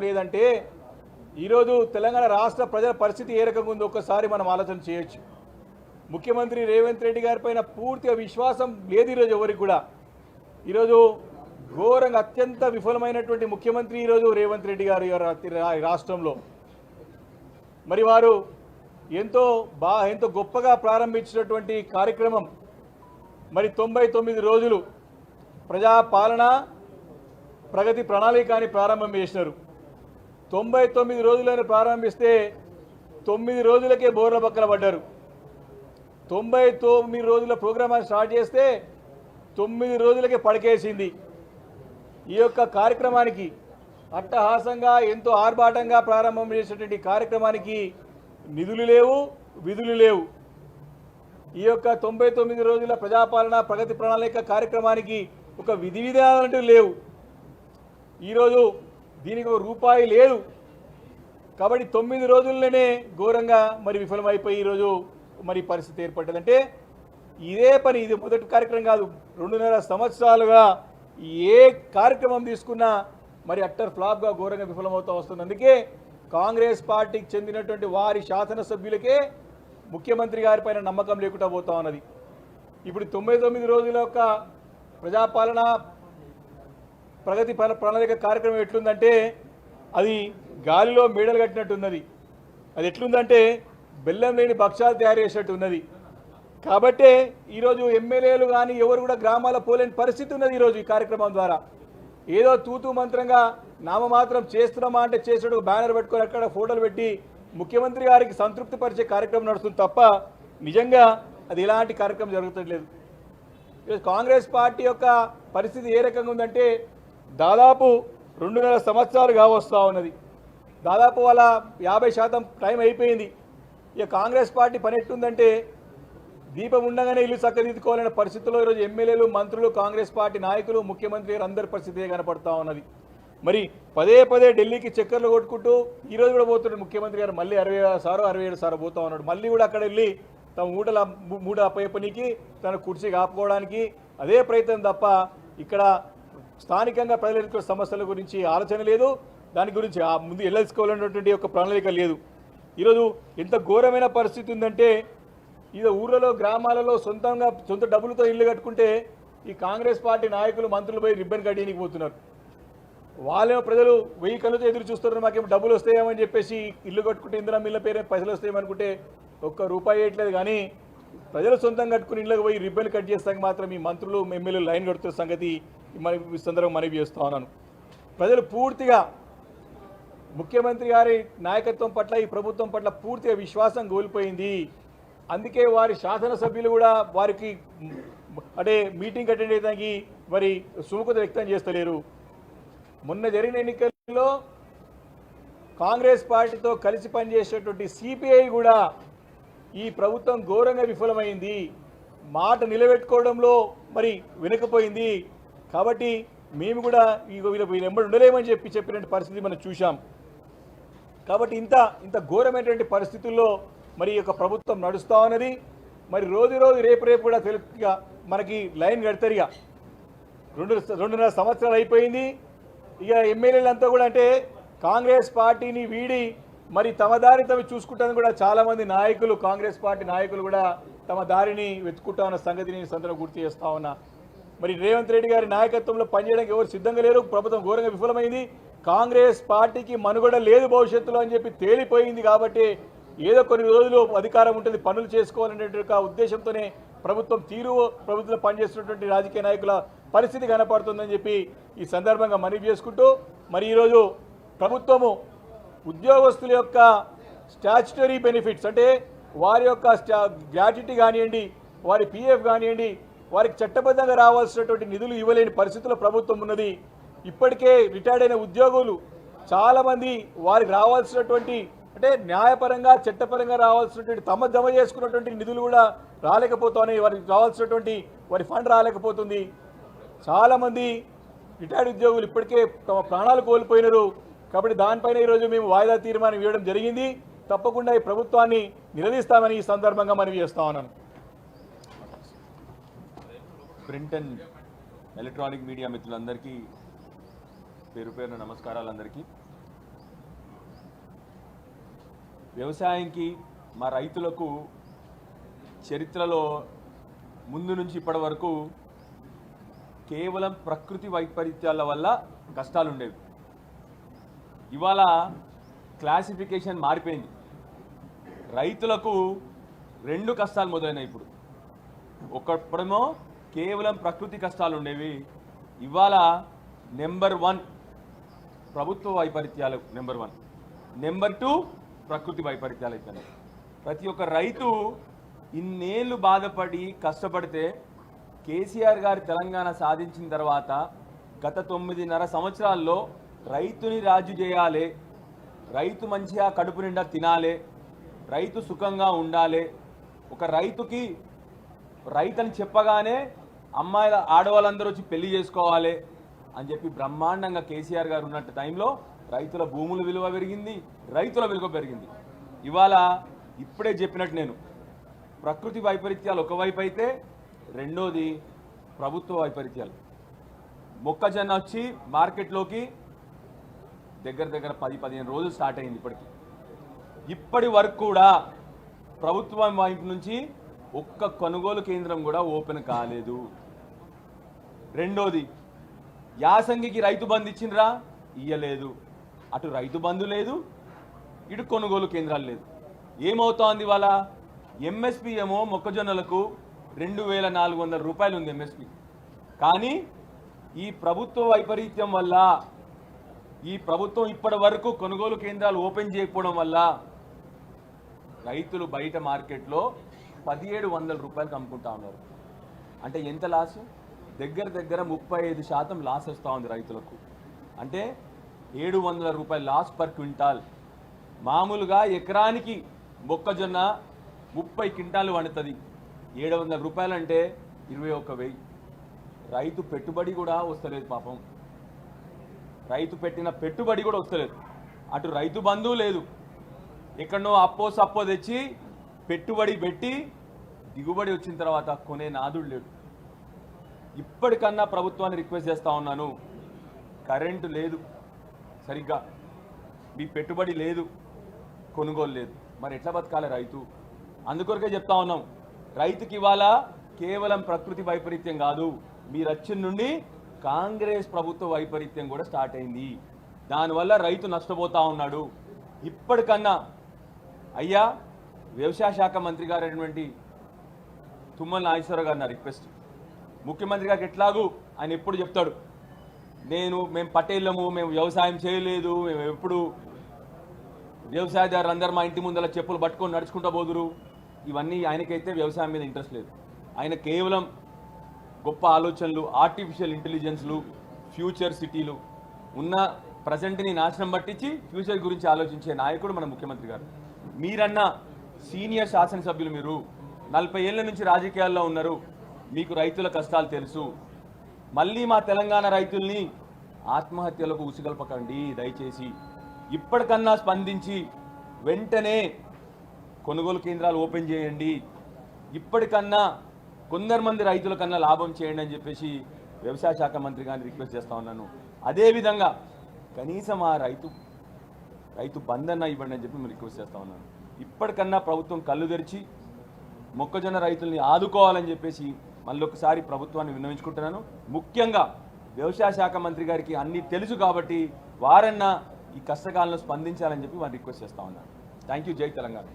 లేదంటే ఈరోజు తెలంగాణ రాష్ట్ర ప్రజల పరిస్థితి ఏ రకంగా ఉందో ఒక్కసారి మనం ఆలోచన చేయొచ్చు. ముఖ్యమంత్రి రేవంత్ రెడ్డి గారి పైన పూర్తిగా విశ్వాసం లేదు ఈరోజు ఎవరికి కూడా. ఈరోజు ఘోరంగా అత్యంత విఫలమైనటువంటి ముఖ్యమంత్రి ఈరోజు రేవంత్ రెడ్డి గారు రాష్ట్రంలో. మరి వారు ఎంతో గొప్పగా ప్రారంభించినటువంటి కార్యక్రమం మరి 99 రోజులు ప్రజాపాలన ప్రగతి ప్రణాళిక అని ప్రారంభం చేసినారు. 99 రోజులను ప్రారంభిస్తే 9 రోజులకే బోర్ల పక్కన పడ్డారు. 99 రోజుల ప్రోగ్రామ్ స్టార్ట్ చేస్తే 9 రోజులకే పడకేసింది. ఈ యొక్క కార్యక్రమానికి అట్టహాసంగా ఎంతో ఆర్భాటంగా ప్రారంభం చేసినటువంటి కార్యక్రమానికి నిధులు లేవు, విధులు లేవు. ఈ యొక్క 99 రోజుల ప్రజాపాలన ప్రగతి ప్రణాళిక కార్యక్రమానికి ఒక విధి విధానాలంటూ లేవు. ఈరోజు దీనికి ఒక రూపాయి లేదు. కాబట్టి 9 రోజుల్లోనే ఘోరంగా మరి విఫలమైపోయి ఈరోజు మరి పరిస్థితి ఏర్పడ్డదంటే ఇదే పని. ఇది మొదటి కార్యక్రమం కాదు. 2.5 సంవత్సరాలుగా ఏ కార్యక్రమం తీసుకున్నా మరి అట్టర్ ఫ్లాప్గా ఘోరంగా విఫలమవుతూ వస్తుంది. అందుకే కాంగ్రెస్ పార్టీకి చెందినటువంటి వారి శాసనసభ్యులకే ముఖ్యమంత్రి గారి పైన నమ్మకం లేకుండా పోతా ఉన్నది. ఇప్పుడు 99 రోజుల యొక్క ప్రజాపాలన ప్రగతి ప్రణాళిక కార్యక్రమం ఎట్లుందంటే అది గాలిలో మేడలు కట్టినట్టున్నది. అది ఎట్లుందంటే బెల్లం లేని భక్ష్యాలు తయారు చేసినట్టు ఉన్నది. కాబట్టే ఈరోజు ఎమ్మెల్యేలు కానీ ఎవరు కూడా గ్రామాల పోలేని పరిస్థితి ఉన్నది. ఈరోజు ఈ కార్యక్రమం ద్వారా ఏదో తూతూ మంత్రంగా నామమాత్రం చేస్తున్నామా అంటే చేసాడు బ్యానర్ పెట్టుకొని అక్కడ ఫోటోలు పెట్టి ముఖ్యమంత్రి గారికి సంతృప్తి పరిచే కార్యక్రమం నడుస్తుంది తప్ప నిజంగా అది ఎలాంటి కార్యక్రమం జరుగుతలేదు. కాంగ్రెస్ పార్టీ యొక్క పరిస్థితి ఏ రకంగా ఉందంటే దాదాపు 2.5 సంవత్సరాలు కావస్తూ ఉన్నది. దాదాపు వాళ్ళ 50% టైం అయిపోయింది. ఇక కాంగ్రెస్ పార్టీ పని ఎట్టుందంటే దీపం ఉండగానే ఇల్లు చక్కదిద్దుకోవాలనే పరిస్థితుల్లో ఈరోజు ఎమ్మెల్యేలు, మంత్రులు, కాంగ్రెస్ పార్టీ నాయకులు, ముఖ్యమంత్రి గారు అందరి పరిస్థితి కనపడతా ఉన్నది. మరి పదే ఢిల్లీకి చక్కర్లు కొట్టుకుంటూ ఈరోజు కూడా పోతున్నాడు ముఖ్యమంత్రి గారు. మళ్ళీ 67 సార్లు పోతా ఉన్నాడు. మళ్ళీ కూడా అక్కడ వెళ్ళి తమ మూట అప్పయ్యపనికి తన కుర్చీ కాపుకోవడానికి అదే ప్రయత్నం తప్ప ఇక్కడ స్థానికంగా ప్రజల ఎదుర్కొన్న సమస్యల గురించి ఆలోచన లేదు. దాని గురించి ముందు వెళ్ళసుకోవాలన్నటువంటి ఒక ప్రణాళిక లేదు. ఈరోజు ఎంత ఘోరమైన పరిస్థితి ఉందంటే ఇది ఊళ్ళలో, గ్రామాలలో సొంత డబ్బులతో ఇల్లు కట్టుకుంటే ఈ కాంగ్రెస్ పార్టీ నాయకులు, మంత్రులు పోయి రిబ్బన్ కట్టడానికి పోతున్నారు. వాళ్ళేమో ప్రజలు 1000 కళ్ళతో ఎదురు చూస్తున్నారు. మాకేమో డబ్బులు వస్తాయేమని చెప్పేసి ఇల్లు కట్టుకుంటే ఇందిరా మిల్ల పేరే పైసలు వస్తాయేమనుకుంటే ఒక్క రూపాయి వేయట్లేదు. కానీ ప్రజలు సొంతంగా కట్టుకుని ఇళ్ళకి పోయి రిబ్బన్ కట్ చేస్తానికి మాత్రం ఈ మంత్రులు, ఎమ్మెల్యేలు లైన్ కడుతున్న సంగతి ఈ సందర్భంగా మనవి చేస్తూ ఉన్నాను. ప్రజలు పూర్తిగా ముఖ్యమంత్రి గారి నాయకత్వం పట్ల, ఈ ప్రభుత్వం పట్ల పూర్తిగా విశ్వాసం కోల్పోయింది. అందుకే వారి శాసనసభ్యులు కూడా వారికి అంటే మీటింగ్ అటెండ్ అయ్యడానికి మరి సుముఖత వ్యక్తం చేస్తలేరు. మొన్న జరిగిన ఎన్నికల్లో కాంగ్రెస్ పార్టీతో కలిసి పనిచేసేటువంటి సిపిఐ కూడా ఈ ప్రభుత్వం ఘోరంగా విఫలమైంది. మాట నిలబెట్టుకోవడంలో మరి వెనుకపోయింది. కాబట్టి మేము కూడా వీళ్ళ ఎంబడి ఉండలేమని చెప్పినటువంటి పరిస్థితి మనం చూసాం. కాబట్టి ఇంత ఘోరమైనటువంటి పరిస్థితుల్లో మరి యొక్క ప్రభుత్వం నడుస్తూ ఉన్నది. మరి రోజు రేపు కూడా తెలుగుగా మనకి లైన్ కడతారు. ఇక 2.5 సంవత్సరాలు అయిపోయింది. ఇక ఎమ్మెల్యేలంతా కూడా అంటే కాంగ్రెస్ పార్టీని వీడి మరి తమ దారి తమ చూసుకుంటాను కూడా చాలామంది నాయకులు, కాంగ్రెస్ పార్టీ నాయకులు కూడా తమ దారిని వెతుక్కుంటా ఉన్న సంగతిని సందర్భంగా గుర్తు చేస్తా ఉన్నా. మరి రేవంత్ రెడ్డి గారి నాయకత్వంలో పనిచేయడానికి ఎవరు సిద్ధంగా లేరు. ప్రభుత్వం ఘోరంగా విఫలమైంది. కాంగ్రెస్ పార్టీకి మనుగడ లేదు భవిష్యత్తులో అని చెప్పి తేలిపోయింది. కాబట్టి ఏదో కొన్ని రోజులు అధికారం ఉంటుంది, పనులు చేసుకోవాలనే ఉద్దేశంతోనే ప్రభుత్వంలో పనిచేస్తున్నటువంటి రాజకీయ నాయకుల పరిస్థితి కనపడుతుందని చెప్పి ఈ సందర్భంగా మనవి చేసుకుంటూ మరి ఈరోజు ప్రభుత్వము ఉద్యోగస్తుల యొక్క స్టాచ్యుటరీ బెనిఫిట్స్ అంటే వారి యొక్క గ్రాట్యుటీ కానివ్వండి, వారి పిఎఫ్ కానివ్వండి, వారికి చట్టబద్ధంగా రావాల్సినటువంటి నిధులు ఇవ్వలేని పరిస్థితుల్లో ప్రభుత్వం ఉన్నది. ఇప్పటికే రిటైర్డ్ అయిన ఉద్యోగులు చాలామంది వారికి రావాల్సినటువంటి అంటే న్యాయపరంగా, చట్టపరంగా రావాల్సినటువంటి తమ జమ చేసుకున్నటువంటి నిధులు కూడా రాలేకపోతున్నాయి. వారికి రావాల్సినటువంటి వారి ఫండ్ రాలేకపోతుంది. చాలామంది రిటైర్డ్ ఉద్యోగులు ఇప్పటికే తమ ప్రాణాలు కోల్పోయినారు. కాబట్టి దానిపైన ఈరోజు మేము వాయిదా తీర్మానం ఇవ్వడం జరిగింది. తప్పకుండా ఈ ప్రభుత్వాన్ని నిలదీస్తామని ఈ సందర్భంగా మనవి చేస్తా ఉన్నాను. ప్రింట్ అండ్ ఎలక్ట్రానిక్ మీడియా మిత్రులందరికీ పేరు పేరున నమస్కారాలు. అందరికీ వ్యవసాయానికి మా రైతులకు చరిత్రలో ముందు నుంచి ఇప్పటి వరకు కేవలం ప్రకృతి వైపరీత్యాల వల్ల కష్టాలు ఉండేవి. ఇవాళ క్లాసిఫికేషన్ మారిపోయింది. రైతులకు రెండు కష్టాలు మొదలైనాయి. ఇప్పుడు ఒకప్పుడేమో కేవలం ప్రకృతి కష్టాలు ఉండేవి. ఇవాళ నెంబర్ 1 ప్రభుత్వ వైపరీత్యాలు, నెంబర్ 1. నెంబర్ 2 ప్రకృతి వైపరీత్యాలు అయిపోయినాయి. ప్రతి ఒక్క రైతు ఇన్నేళ్ళు బాధపడి కష్టపడితే కేసీఆర్ గారు తెలంగాణ సాధించిన తర్వాత గత 9.5 సంవత్సరాల్లో రైతుని రాజు చేయాలి, రైతు మంచిగా కడుపు నిండా తినాలి, రైతు సుఖంగా ఉండాలి, ఒక రైతుకి రైతని చెప్పగానే అమ్మాయిల ఆడవాళ్ళందరూ వచ్చి పెళ్లి చేసుకోవాలి అని చెప్పి బ్రహ్మాండంగా కేసీఆర్ గారు ఉన్నట్టు టైంలో రైతుల భూముల విలువ పెరిగింది, రైతుల విలువ పెరిగింది. ఇవాళ ఇప్పుడే చెప్పినట్టు నేను ప్రకృతి వైపరీత్యాలు ఒకవైపు అయితే రెండోది ప్రభుత్వ వైపరీత్యాలు. మొక్కజొన్న వచ్చి మార్కెట్లోకి దగ్గర 10-15 రోజులు స్టార్ట్ అయింది. ఇప్పటి వరకు కూడా ప్రభుత్వం వైపు నుంచి ఒక్క కొనుగోలు కేంద్రం కూడా ఓపెన్ కాలేదు. రెండోది యాసంగికి రైతు బంధు ఇచ్చిండ్రా, ఇయ్యలేదు. అటు రైతు బంధు లేదు, ఇటు కొనుగోలు కేంద్రాలు లేదు. ఏమవుతోంది ఇవాళ? ఎంఎస్పి ఏమో మొక్కజొన్నలకు 2400 రూపాయలు ఉంది ఎంఎస్పి. కానీ ఈ ప్రభుత్వ వైపరీత్యం వల్ల, ఈ ప్రభుత్వం ఇప్పటి వరకు కొనుగోలు కేంద్రాలు ఓపెన్ చేయకపోవడం వల్ల రైతులు బయట మార్కెట్లో 1700 రూపాయలకు అమ్ముకుంటా ఉన్నారు. అంటే ఎంత లాస్? దగ్గర 35% లాస్ వస్తూ ఉంది రైతులకు. అంటే 700 రూపాయలు లాస్ పర్ క్వింటాల్. మామూలుగా ఎకరానికి మొక్కజొన్న 30 క్వింటాలు వండుతుంది. 700 రూపాయలు అంటే 21,000. రైతు పెట్టుబడి కూడా వస్తలేదు పాపం. రైతు పెట్టిన పెట్టుబడి కూడా వస్తలేదు. అటు రైతు బంధువు లేదు, ఎక్కడనో సప్పో తెచ్చి పెట్టుబడి పెట్టి దిగుబడి వచ్చిన తర్వాత కొనే నాదుడు లేడు. ఇప్పటికన్నా ప్రభుత్వాన్ని రిక్వెస్ట్ చేస్తూ ఉన్నాను, కరెంటు లేదు సరిగ్గా, మీ పెట్టుబడి లేదు, కొనుగోలు లేదు, మరి ఎట్లా బతకాలి రైతు? అందుకొరకే చెప్తా ఉన్నాం, రైతుకి ఇవాళ కేవలం ప్రకృతి వైపరీత్యం కాదు, మీరు వచ్చిన నుండి కాంగ్రెస్ ప్రభుత్వ వైపరీత్యం కూడా స్టార్ట్ అయింది. దానివల్ల రైతు నష్టపోతా ఉన్నాడు. ఇప్పటికన్నా అయ్యా వ్యవసాయ శాఖ మంత్రి గారు అయినటువంటి తుమ్మల నాగేశ్వరరావు గారు నా రిక్వెస్ట్, ముఖ్యమంత్రి గారికి ఎట్లాగూ ఆయన ఎప్పుడు చెప్తాడు, మేము పటేళ్ళము, మేము వ్యవసాయం చేయలేదు, మేము ఎప్పుడు వ్యవసాయదారులు అందరు మా ఇంటి ముందర చెప్పులు పట్టుకొని నడుచుకుంటూ పోదురు. ఇవన్నీ ఆయనకైతే వ్యవసాయం మీద ఇంట్రెస్ట్ లేదు. ఆయన కేవలం గొప్ప ఆలోచనలు, ఆర్టిఫిషియల్ ఇంటెలిజెన్స్లు, ఫ్యూచర్ సిటీలు ఉన్న ప్రజెంట్ని నాశనం పట్టించి ఫ్యూచర్ గురించి ఆలోచించే నాయకుడు మన ముఖ్యమంత్రి గారు. మీరన్నా సీనియర్ శాసనసభ్యులు, మీరు 40 ఏళ్ల నుంచి రాజకీయాల్లో ఉన్నారు, మీకు రైతుల కష్టాలు తెలుసు. మళ్ళీ మా తెలంగాణ రైతుల్ని ఆత్మహత్యలకు ఉసిగల్పకండి దయచేసి. ఇప్పటికన్నా స్పందించి వెంటనే కొనుగోలు కేంద్రాలు ఓపెన్ చేయండి. ఇప్పటికన్నా కొందరు మంది రైతుల కన్నా లాభం చేయండి అని చెప్పేసి వ్యవసాయ శాఖ మంత్రి గారిని రిక్వెస్ట్ చేస్తూ ఉన్నాను. అదేవిధంగా కనీసం ఆ రైతు బంధన ఇవ్వండి అని చెప్పి రిక్వెస్ట్ చేస్తూ ఉన్నాను. ఇప్పటికన్నా ప్రభుత్వం కళ్ళు తెరిచి మొక్కజొన్న రైతుల్ని ఆదుకోవాలని చెప్పేసి మళ్ళీ ఒకసారి ప్రభుత్వాన్ని విన్నవించుకుంటున్నాను. ముఖ్యంగా వ్యవసాయ శాఖ మంత్రి గారికి అన్నీ తెలుసు కాబట్టి వారన్నా ఈ కష్టకాలంలో స్పందించాలని చెప్పి వారిని రిక్వెస్ట్ చేస్తూ ఉన్నాను. Thank you. జై తెలంగాణ.